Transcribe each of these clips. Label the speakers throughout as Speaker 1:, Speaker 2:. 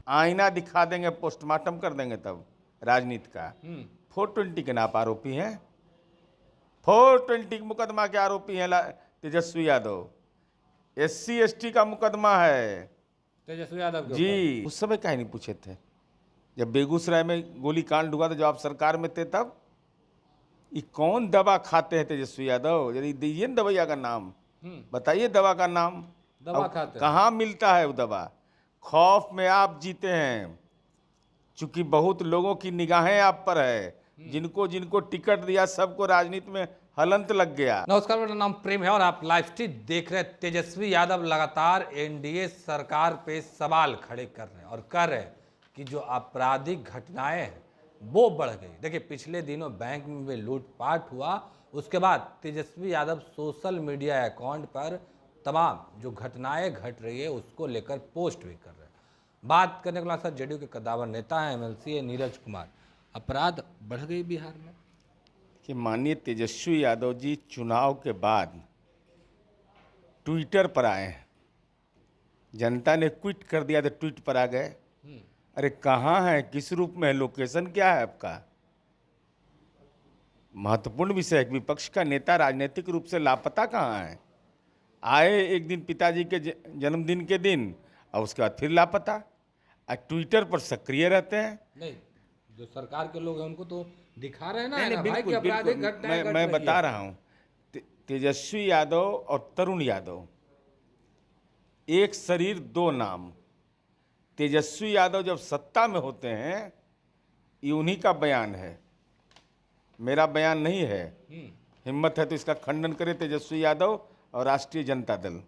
Speaker 1: आईना दिखा देंगे, पोस्टमार्टम कर देंगे तब राजनीति का। 420 के नाप आरोपी हैं, 420 मुकदमा के आरोपी हैं तेजस्वी यादव। SC ST का मुकदमा है
Speaker 2: तेजस्वी यादव के
Speaker 1: जी। उस समय काहे नहीं पूछे थे जब बेगूसराय में गोली कांड हुआ था, जब आप सरकार में थे तब? ये कौन दवा खाते हैं तेजस्वी यादव? यदि दीजिए ना दवाइया का नाम, बताइए दवा का नाम।
Speaker 2: दवा खाते हैं।
Speaker 1: कहाँ मिलता है वो दवा? खौफ में आप जीते हैं, चूंकि बहुत लोगों की निगाहें आप पर है। जिनको जिनको टिकट दिया सबको राजनीति में हलंत लग गया।
Speaker 2: नमस्कार, मेरा नाम प्रेम है और आप लाइव स्ट्रीम देख रहे हैं। तेजस्वी यादव लगातार NDA सरकार पे सवाल खड़े कर रहे हैं और कह रहे हैं कि जो आपराधिक घटनाएं हैं वो बढ़ गई। देखिए, पिछले दिनों बैंक में लूटपाट हुआ, उसके बाद Tejashwi Yadav social media account पर तमाम जो घटनाएं घट रही है उसको लेकर पोस्ट भी कर रहे हैं। बात करने के बाद JDU के कद्दावर नेता हैं, MLC नीरज कुमार। अपराध बढ़ गई बिहार में
Speaker 1: कि माननीय तेजस्वी यादव जी चुनाव के बाद ट्विटर पर आए हैं। जनता ने ट्वीट कर दिया तो ट्वीट पर आ गए। अरे कहाँ है, किस रूप में है, लोकेशन क्या है आपका? महत्वपूर्ण विषय है। विपक्ष का नेता राजनीतिक रूप से लापता कहाँ है? आए एक दिन पिताजी के जन्मदिन के दिन और उसके बाद फिर लापता। ट्विटर पर सक्रिय रहते हैं।
Speaker 2: नहीं, जो सरकार के लोग हैं उनको तो दिखा रहे हैं ना,
Speaker 1: नहीं,
Speaker 2: भाई
Speaker 1: बिल्कुल,
Speaker 2: कि आपराधिक
Speaker 1: बिल्कुल,
Speaker 2: घटनाएं घट
Speaker 1: मैं
Speaker 2: रही
Speaker 1: बता
Speaker 2: है।
Speaker 1: रहा हूँ। तेजस्वी यादव और तरुण यादव एक शरीर दो नाम। तेजस्वी यादव जब सत्ता में होते हैं, ये उन्हीं का बयान है, मेरा बयान नहीं है। हिम्मत है तो इसका खंडन करे तेजस्वी यादव और राष्ट्रीय जनता दल।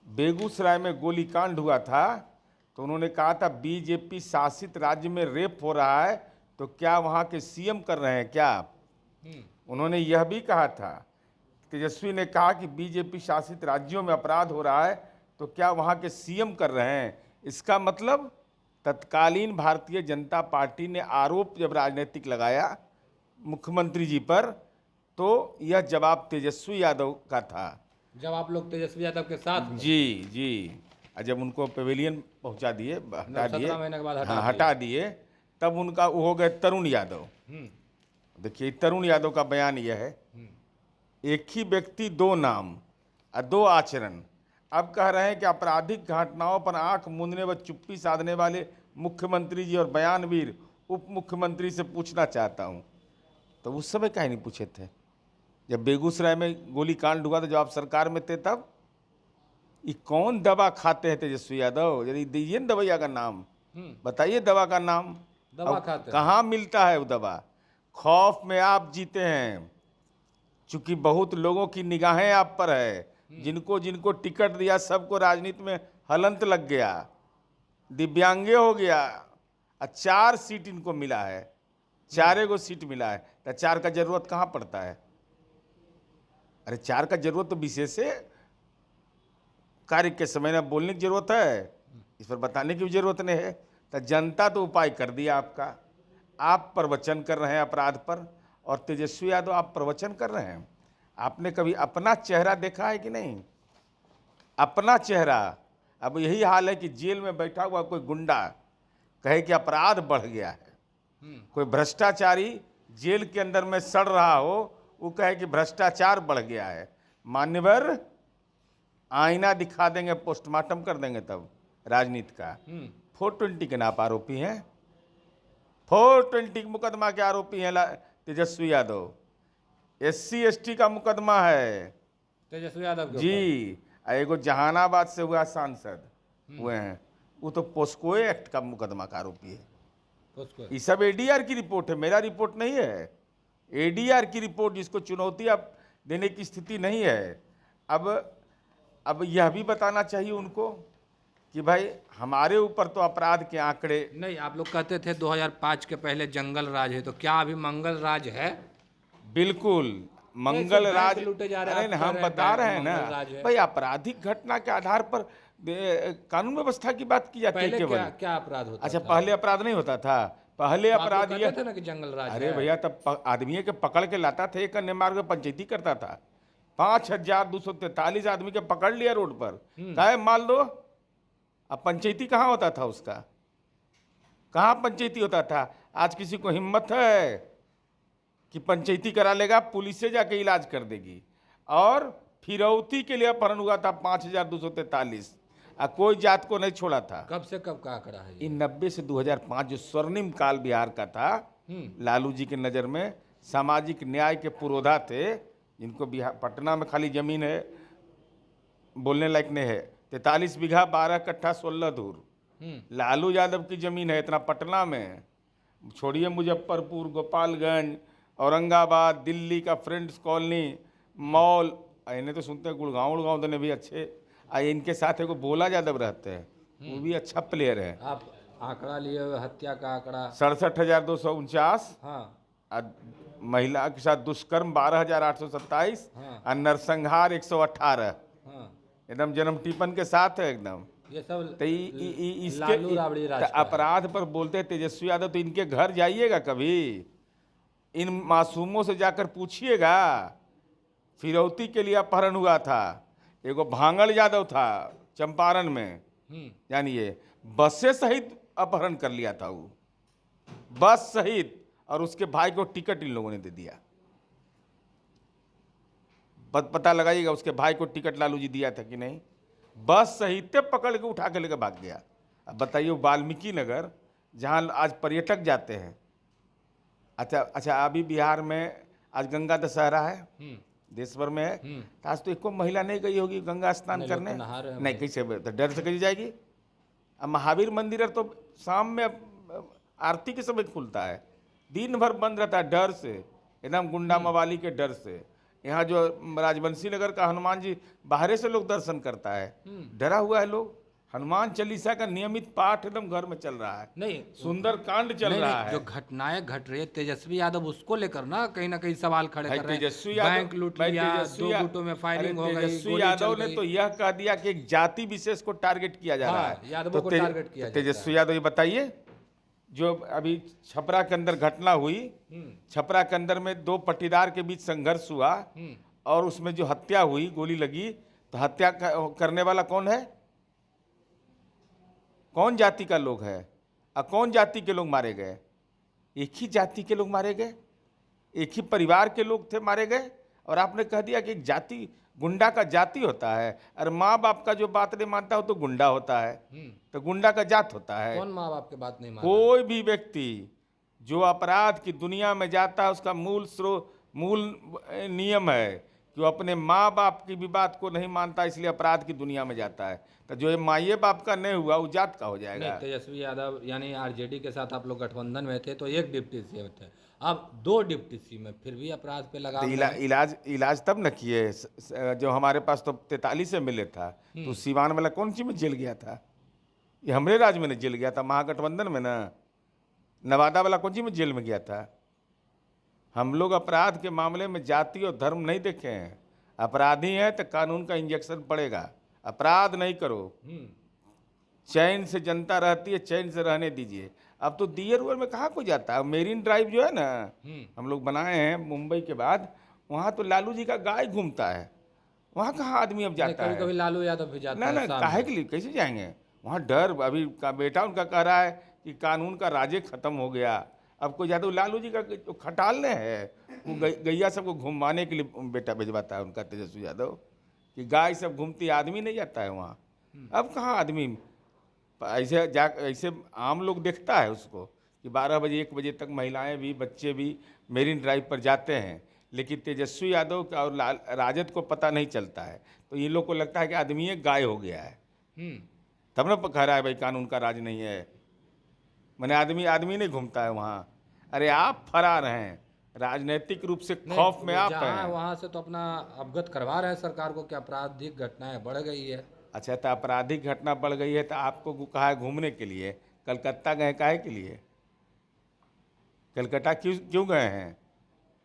Speaker 1: बेगूसराय में गोलीकांड हुआ था तो उन्होंने कहा था बीजेपी शासित राज्य में रेप हो रहा है तो क्या वहाँ के CM कर रहे हैं क्या? उन्होंने यह भी कहा था, तेजस्वी ने कहा कि बीजेपी शासित राज्यों में अपराध हो रहा है तो क्या वहाँ के CM कर रहे हैं? इसका मतलब तत्कालीन भारतीय जनता पार्टी ने आरोप जब राजनीतिक लगाया मुख्यमंत्री जी पर तो यह जवाब तेजस्वी यादव का था।
Speaker 2: जब आप लोग तेजस्वी यादव के साथ
Speaker 1: जी। और जब उनको पेविलियन पहुंचा दिए, हटा दिए,
Speaker 2: 17 महीने के बाद
Speaker 1: हाँ हटा दिए, तब उनका वो हो गए तरुण यादव। देखिए, तरुण यादव का बयान यह है, एक ही व्यक्ति दो नाम और दो आचरण। अब कह रहे हैं कि आपराधिक घटनाओं पर आंख मूंदने व चुप्पी साधने वाले मुख्यमंत्री जी और बयानवीर उप मुख्यमंत्री से पूछना चाहता हूं। तो उस समय काहे नहीं पूछे थे जब बेगूसराय में गोली कांड हुआ था, जब आप सरकार में थे तब? ये कौन दवा खाते हैं तेजस्वी यादव? यदि दीजिए ना दवाइया का नाम, बताइए दवा का नाम।
Speaker 2: दवा खाते हैं।
Speaker 1: कहाँ मिलता है वो दवा? खौफ में आप जीते हैं, चूंकि बहुत लोगों की निगाहें आप पर है। जिनको जिनको टिकट दिया सबको राजनीति में हलंत लग गया, दिव्यांगे हो गया। 4 सीट इनको मिला है, 4 गो सीट मिला है तो 4 का जरूरत कहाँ पड़ता है? अरे 4 का जरूरत तो विशेष कार्य के समय में बोलने की जरूरत है, इस पर बताने की भी जरूरत नहीं है। तो जनता तो उपाय कर दिया आपका। आप प्रवचन कर रहे हैं अपराध पर, और तेजस्वी यादव आप प्रवचन कर रहे हैं। आपने कभी अपना चेहरा देखा है कि नहीं? अपना चेहरा। अब यही हाल है कि जेल में बैठा हुआ कोई गुंडा कहे कि अपराध बढ़ गया है, कोई भ्रष्टाचारी जेल के अंदर में सड़ रहा हो, वो कहे कि भ्रष्टाचार बढ़ गया है। मान्यवर, आईना दिखा देंगे, पोस्टमार्टम कर देंगे तब राजनीति का। 420 के नाप आरोपी हैं, 420 मुकदमा के आरोपी हैं तेजस्वी यादव। SC ST का मुकदमा है
Speaker 2: तेजस्वी यादव के
Speaker 1: जी। एगो जहानाबाद से हुआ सांसद हुए हैं, वो तो पोस्को एक्ट का मुकदमा का आरोपी है। ये सब ADR की रिपोर्ट है, मेरा रिपोर्ट नहीं है। ADR की रिपोर्ट, जिसको चुनौती अब देने की स्थिति नहीं है। अब यह भी बताना चाहिए उनको कि भाई हमारे ऊपर तो अपराध के आंकड़े
Speaker 2: नहीं। आप लोग कहते थे 2005 के पहले जंगल राज है, तो क्या अभी मंगल राज है?
Speaker 1: बिल्कुल मंगल राज
Speaker 2: लूटे जा रहे हैं।
Speaker 1: अरे हम बता रहे हैं ना भाई, आपराधिक घटना के आधार पर कानून व्यवस्था की बात की जाती है केवल।
Speaker 2: क्या अपराध होता?
Speaker 1: अच्छा, पहले अपराध नहीं होता था। पहले अपराध ये
Speaker 2: थे ना कि जंगल राज।
Speaker 1: अरे भैया, तब आदमी के पकड़ के लाता था, एक अन्य मार्ग में पंचायती करता था। 5243 आदमी के पकड़ लिया रोड पर, कहे माल दो। अब पंचायती कहाँ होता था उसका? कहाँ पंचायती होता था? आज किसी को हिम्मत है कि पंचायती करा लेगा? पुलिस से जाके इलाज कर देगी। और फिरौती के लिए अपहरण हुआ था 5243, कोई जात को नहीं छोड़ा था।
Speaker 2: कब से कब का आंकड़ा है ये?
Speaker 1: इन 90 से 2005 जो स्वर्णिम काल बिहार का था, लालू जी के नज़र में सामाजिक न्याय के पुरोधा थे, जिनको बिहार पटना में खाली जमीन है, बोलने लायक नहीं है, 43 बीघा 12 कट्ठा 16 धूर लालू यादव की जमीन है इतना पटना में। छोड़िए मुजफ्फरपुर, गोपालगंज, औरंगाबाद, दिल्ली का फ्रेंड्स कॉलोनी, मॉल, इन्हें तो सुनते हैं गुड़गांव उड़गांव तो भी अच्छे। इनके साथ एगो भोला यादव रहते हैं, वो भी अच्छा प्लेयर है।
Speaker 2: आप आंकड़ा लिए हुए हत्या का आंकड़ा?
Speaker 1: 67,249।
Speaker 2: हाँ
Speaker 1: महिला के साथ दुष्कर्म 12,827।
Speaker 2: हाँ
Speaker 1: और नरसंहार 118।
Speaker 2: हाँ,
Speaker 1: एकदम जन्म टिप्पण के साथ है एकदम।
Speaker 2: ये सब
Speaker 1: तो
Speaker 2: लालू राबड़ी राज का है।
Speaker 1: अपराध पर बोलते हैं तेजस्वी यादव, तो इनके घर जाइएगा कभी, इन मासूमों से जाकर पूछिएगा। फिरौती के लिए अपहरण हुआ था। एगो भांगड़ यादव था चंपारण में, जानिए, बसें सहित अपहरण कर लिया था वो, बस सहित, और उसके भाई को टिकट इन लोगों ने दे दिया। पता लगाइएगा उसके भाई को टिकट लालू जी दिया था कि नहीं। बस सहित पकड़ के उठा के लेकर भाग गया। अब बताइए, वाल्मीकि नगर जहाँ आज पर्यटक जाते हैं। अच्छा, अभी बिहार में आज गंगा दशहरा है, देश भर में है। तो आज तो एक को महिला नहीं गई होगी गंगा स्नान करने? नहीं, कैसे? तो डर से कैसे जाएगी? अब महावीर मंदिर तो शाम में आरती के समय खुलता है, दिन भर बंद रहता है डर से, एकदम गुंडा मवाली के डर से। यहाँ जो राजवंशी नगर का हनुमान जी, बाहर से लोग दर्शन करता है, डरा हुआ है लोग। हनुमान चालीसा का नियमित पाठ एकदम घर में चल रहा है,
Speaker 2: नहीं
Speaker 1: सुंदर कांड चल रहा है।
Speaker 2: जो घटनाएं घट रही है तेजस्वी यादव उसको लेकर ना कहीं सवाल खड़े कर रहे हैं।
Speaker 1: तेजस्वी यादव
Speaker 2: बैंक लूट लिया, 2 गुटों में फायरिंग हो गई,
Speaker 1: तेजस्वी यादव ने तो यह कह दिया कि एक जाति विशेष को टारगेट किया जा रहा है।
Speaker 2: यादवों को टारगेट किया जाता है।
Speaker 1: तेजस्वी यादव, ये बताइए, जो अभी छपरा के अंदर घटना हुई, छपरा के अंदर में 2 पट्टीदार के बीच संघर्ष हुआ और उसमें जो हत्या हुई, गोली लगी, तो हत्या करने वाला कौन है? कौन जाति का लोग है? और कौन जाति के लोग मारे गए? एक ही जाति के लोग मारे गए, एक ही परिवार के लोग थे मारे गए। और आपने कह दिया कि एक जाति, गुंडा का जाति होता है। अरे माँ बाप का जो बात नहीं मानता हो तो गुंडा होता है, तो गुंडा का जात होता है।
Speaker 2: कौन माँ बाप की बात नहीं मानता?
Speaker 1: कोई भी व्यक्ति जो अपराध की दुनिया में जाता है, उसका मूल नियम है कि वो अपने माँ बाप की भी बात को नहीं मानता, इसलिए अपराध की दुनिया में जाता है। तो जो माँ बाप का नहीं हुआ वो जात का हो जाएगा।
Speaker 2: तेजस्वी यादव यानी आरजेडी के साथ आप लोग गठबंधन में थे तो एक डिप्टी सीएम थे, अब 2 डिप्टी सीएम में फिर भी अपराध पे लगा।
Speaker 1: इलाज तब न किए। जो हमारे पास तो 43 MLA था, तो सीवान वाला कौन सी में जेल गया था? ये हमरे राज्य में जेल गया था, महागठबंधन में ना। नवादा वाला कौन सी में जेल में गया था? हम लोग अपराध के मामले में जाति और धर्म नहीं देखे हैं। अपराधी हैं तो कानून का इंजेक्शन पड़ेगा। अपराध नहीं करो, चैन से जनता रहती है, चैन से रहने दीजिए। अब तो दियर उयर में कहाँ कोई जाता है? मेरीन ड्राइव जो है ना, हम लोग बनाए हैं मुंबई के बाद, वहाँ तो लालू जी का गाय घूमता है। वहाँ कहाँ आदमी अब जाता है?
Speaker 2: कभी लालू यादव भी जाता है?
Speaker 1: ना, काहे के लिए, कैसे जाएंगे वहाँ? डर, अभी का बेटा उनका कह रहा है कि कानून का राजे खत्म हो गया। अब कोई जादू लालू जी का जो खटालने है, वो गैया सबको घुमाने के लिए बेटा भिजवाता है उनका तेजस्वी यादव, कि गाय सब घूमती, आदमी नहीं जाता है वहाँ। अब कहाँ आदमी ऐसे आम लोग देखता है उसको कि 12 बजे 1 बजे तक महिलाएं भी, बच्चे भी मेरीन ड्राइव पर जाते हैं। लेकिन तेजस्वी यादव का और राजद को पता नहीं चलता है, तो ये लोग को लगता है कि आदमी एक गाय हो गया है। तब ना कह रहा है भाई कानून का राज नहीं है, मैंने आदमी नहीं घूमता है वहाँ। अरे आप फरार हैं, राजनीतिक रूप से खौफ में आप हैं।
Speaker 2: वहाँ से तो अपना अवगत करवा रहे हैं सरकार को कि आपराधिक घटनाएं बढ़ गई है।
Speaker 1: अच्छा, तो आपराधिक घटना बढ़ गई है तो आपको कहा है घूमने के लिए? कलकत्ता गए काहे के लिए? कलकत्ता क्यों गए हैं?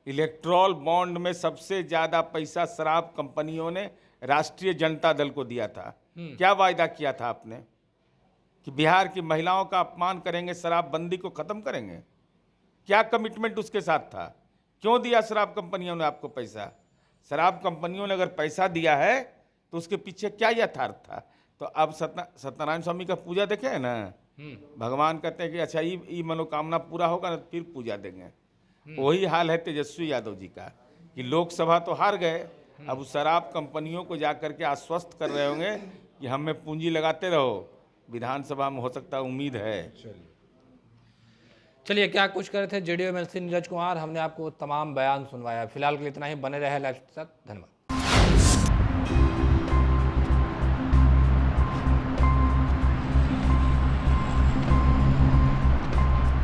Speaker 1: इलेक्ट्रॉल बॉन्ड में सबसे ज़्यादा पैसा शराब कंपनियों ने राष्ट्रीय जनता दल को दिया था। क्या वायदा किया था आपने कि बिहार की महिलाओं का अपमान करेंगे, शराबबंदी को ख़त्म करेंगे? क्या कमिटमेंट उसके साथ था? क्यों दिया शराब कंपनियों ने आपको पैसा? शराब कंपनियों ने अगर पैसा दिया है तो उसके पीछे क्या यथार्थ था? तो अब सत्यनारायण स्वामी का पूजा देखे है ना, भगवान कहते हैं कि अच्छा ये मनोकामना पूरा होगा ना फिर पूजा देंगे। वही हाल है तेजस्वी यादव जी का कि लोकसभा तो हार गए, अब उस शराब कंपनियों को जा करके आश्वस्त कर रहे होंगे कि हमें पूंजी लगाते रहो, विधानसभा में हो सकता है, उम्मीद है।
Speaker 2: चलिए, क्या कुछ कर रहे थे जेडीयू एमएलसी नीरज कुमार, हमने आपको तमाम बयान सुनवाया। फिलहाल के लिए इतना ही, बने रहे लाइव के साथ, धन्यवाद।